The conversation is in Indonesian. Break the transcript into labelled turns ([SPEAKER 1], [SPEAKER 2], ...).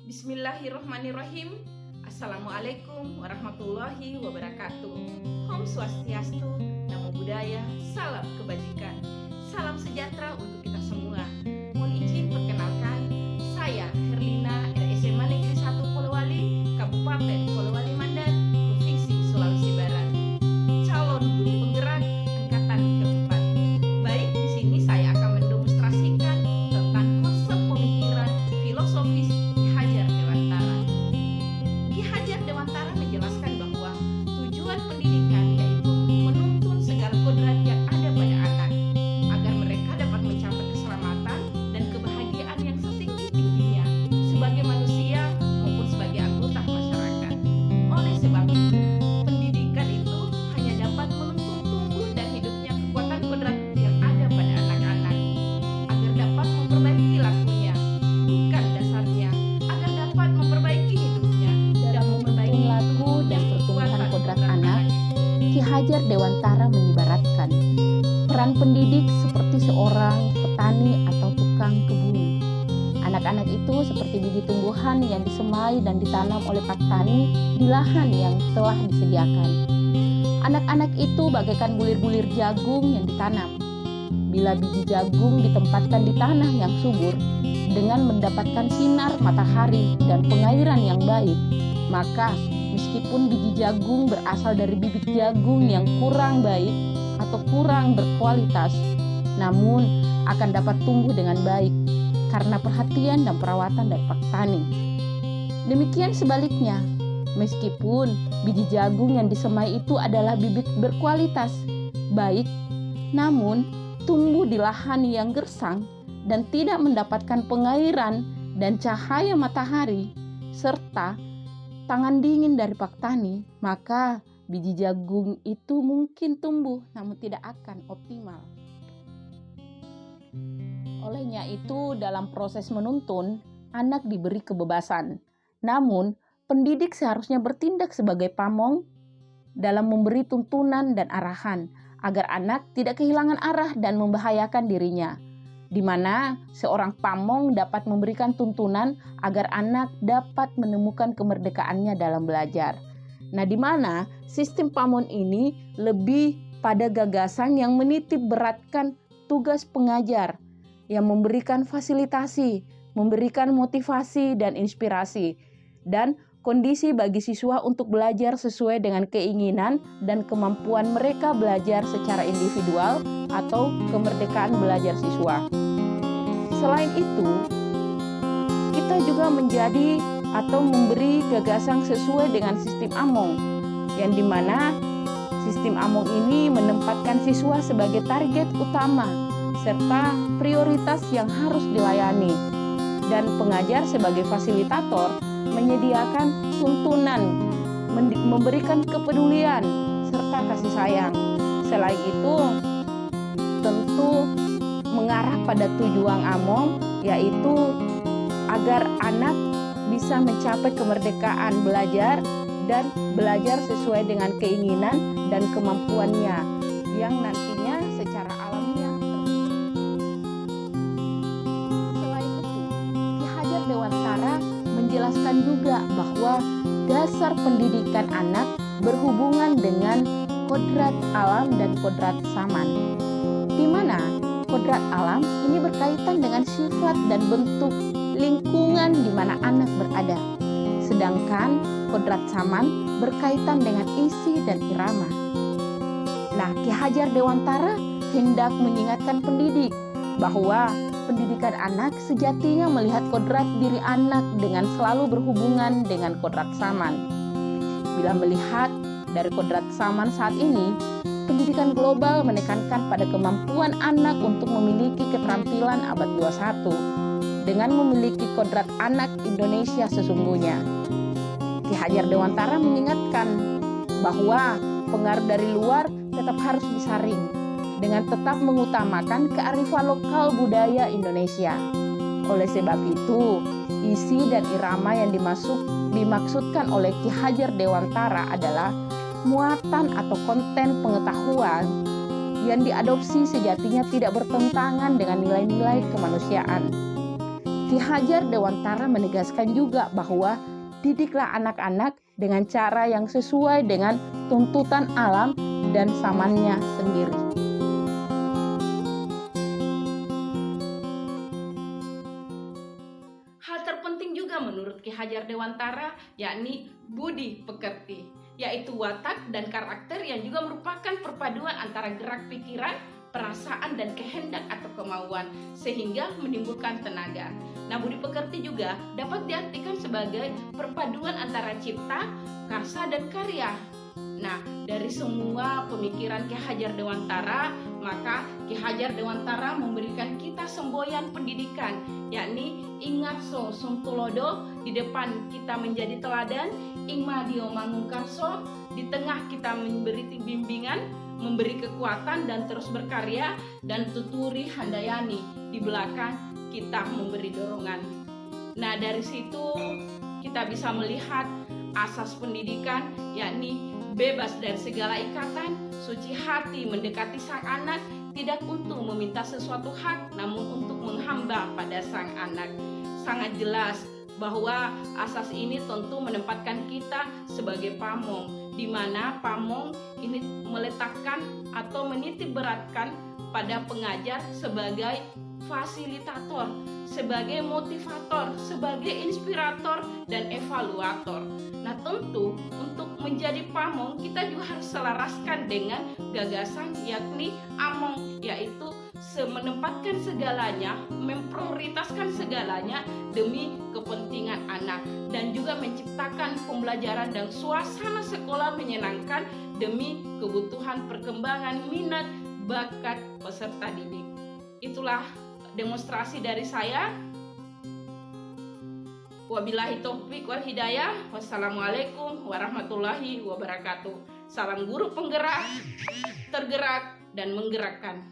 [SPEAKER 1] Bismillahirrahmanirrahim. Assalamualaikum warahmatullahi wabarakatuh. Om Swastiastu, Namo Buddhaya, salam kebajikan. Salam sejahtera untuk kita semua. Mohon izin perkenalkan, saya Herlina SMA Negeri 1 Polewali, Kabupaten Polewali Mandar, Provinsi Sulawesi Barat. Calon guru penggerak angkatan keempat. Baik, di sini saya akan mendemonstrasikan tentang konsep pemikiran filosofis Ki Hajar Dewantara. Ki Hajar Dewantara menjelaskan bahwa tujuan pendidikan yaitu menuntun segala kodrat yang ada pada anak agar mereka dapat mencapai keselamatan dan kebahagiaan yang setinggi-tingginya sebagai manusia maupun sebagai anggota masyarakat. Oleh sebab itu, pendidikan itu hanya dapat menuntun tumbuh dan hidupnya kekuatan kodrat yang ada pada anak-anak agar dapat memperbaiki lakunya, bukan dasarnya, agar dapat memperbaiki hidupnya dan memperbaiki
[SPEAKER 2] laku dan pertumbuhan kodrat anak. Ki Hajar Dewantara menyibaratkan peran pendidik seperti seorang petani atau tukang kebun. Anak-anak itu seperti biji tumbuhan yang disemai dan ditanam oleh petani di lahan yang telah disediakan. Anak-anak itu bagaikan bulir-bulir jagung yang ditanam. Bila biji jagung ditempatkan di tanah yang subur dengan mendapatkan sinar matahari dan pengairan yang baik, maka meskipun biji jagung berasal dari bibit jagung yang kurang baik atau kurang berkualitas, namun akan dapat tumbuh dengan baik karena perhatian dan perawatan dari petani. Demikian sebaliknya, meskipun biji jagung yang disemai itu adalah bibit berkualitas baik, namun tumbuh di lahan yang gersang dan tidak mendapatkan pengairan dan cahaya matahari serta tangan dingin dari petani, maka biji jagung itu mungkin tumbuh namun tidak akan optimal. Olehnya itu, dalam proses menuntun, anak diberi kebebasan. Namun, pendidik seharusnya bertindak sebagai pamong dalam memberi tuntunan dan arahan agar anak tidak kehilangan arah dan membahayakan dirinya, di mana seorang pamong dapat memberikan tuntunan agar anak dapat menemukan kemerdekaannya dalam belajar. Nah, di mana sistem pamong ini lebih pada gagasan yang menitik beratkan tugas pengajar, yang memberikan fasilitasi, memberikan motivasi dan inspirasi, dan kondisi bagi siswa untuk belajar sesuai dengan keinginan dan kemampuan mereka belajar secara individual atau kemerdekaan belajar siswa. Selain itu, kita juga menjadi atau memberi gagasan sesuai dengan sistem Among, yang dimana sistem Among ini menempatkan siswa sebagai target utama serta prioritas yang harus dilayani, dan pengajar sebagai fasilitator menyediakan tuntunan, memberikan kepedulian serta kasih sayang. Selain itu, tentu mengarah pada tujuan Among, yaitu agar anak bisa mencapai kemerdekaan belajar dan belajar sesuai dengan keinginan dan kemampuannya yang nantinya secara alamiah. Selain itu, Ki Hajar Dewantara menjelaskan juga bahwa dasar pendidikan anak berhubungan dengan kodrat alam dan kodrat saman, di mana kodrat alam ini berkaitan dengan sifat dan bentuk lingkungan di mana anak berada, sedangkan kodrat saman berkaitan dengan isi dan irama. Nah, Ki Hajar Dewantara hendak mengingatkan pendidik bahwa pendidikan anak sejatinya melihat kodrat diri anak dengan selalu berhubungan dengan kodrat saman. Bila melihat dari kodrat saman saat ini, pendidikan global menekankan pada kemampuan anak untuk memiliki keterampilan abad 21 dengan memiliki kodrat anak Indonesia sesungguhnya. Ki Hajar Dewantara mengingatkan bahwa pengaruh dari luar tetap harus disaring dengan tetap mengutamakan kearifan lokal budaya Indonesia. Oleh sebab itu, isi dan irama yang dimaksudkan oleh Ki Hajar Dewantara adalah muatan atau konten pengetahuan yang diadopsi sejatinya tidak bertentangan dengan nilai-nilai kemanusiaan. Ki Hajar Dewantara menegaskan juga bahwa didiklah anak-anak dengan cara yang sesuai dengan tuntutan alam dan zamannya sendiri.
[SPEAKER 1] Hal terpenting juga menurut Ki Hajar Dewantara yakni budi pekerti, yaitu watak dan karakter yang juga merupakan perpaduan antara gerak pikiran, perasaan dan kehendak atau kemauan sehingga menimbulkan tenaga. Nah, budi pekerti juga dapat diartikan sebagai perpaduan antara cipta, karsa dan karya. Nah, dari semua pemikiran Ki Hajar Dewantara, maka Ki Hajar Dewantara memberikan kita semboyan pendidikan, yakni ingat so suntulodo, di depan kita menjadi teladan, ingmadio mangungkarso, di tengah kita memberi bimbingan, memberi kekuatan dan terus berkarya, dan tuturi handayani, di belakang kita memberi dorongan. Nah, dari situ kita bisa melihat asas pendidikan, yakni bebas dari segala ikatan, suci hati mendekati sang anak, tidak untuk meminta sesuatu hak, namun untuk menghamba pada sang anak. Sangat jelas bahwa asas ini tentu menempatkan kita sebagai pamong, di mana pamong ini meletakkan atau menitik beratkan pada pengajar sebagai fasilitator, sebagai motivator, sebagai inspirator dan evaluator. Nah, tentu untuk menjadi pamong kita juga harus selaraskan dengan gagasan yakni among, yaitu menempatkan segalanya, memprioritaskan segalanya demi kepentingan anak, dan juga menciptakan pembelajaran dan suasana sekolah menyenangkan demi kebutuhan perkembangan minat bakat peserta didik. Itulah demonstrasi dari saya. Wabillahi taufik wal hidayah. Wassalamualaikum warahmatullahi wabarakatuh. Salam guru penggerak, tergerak dan menggerakkan.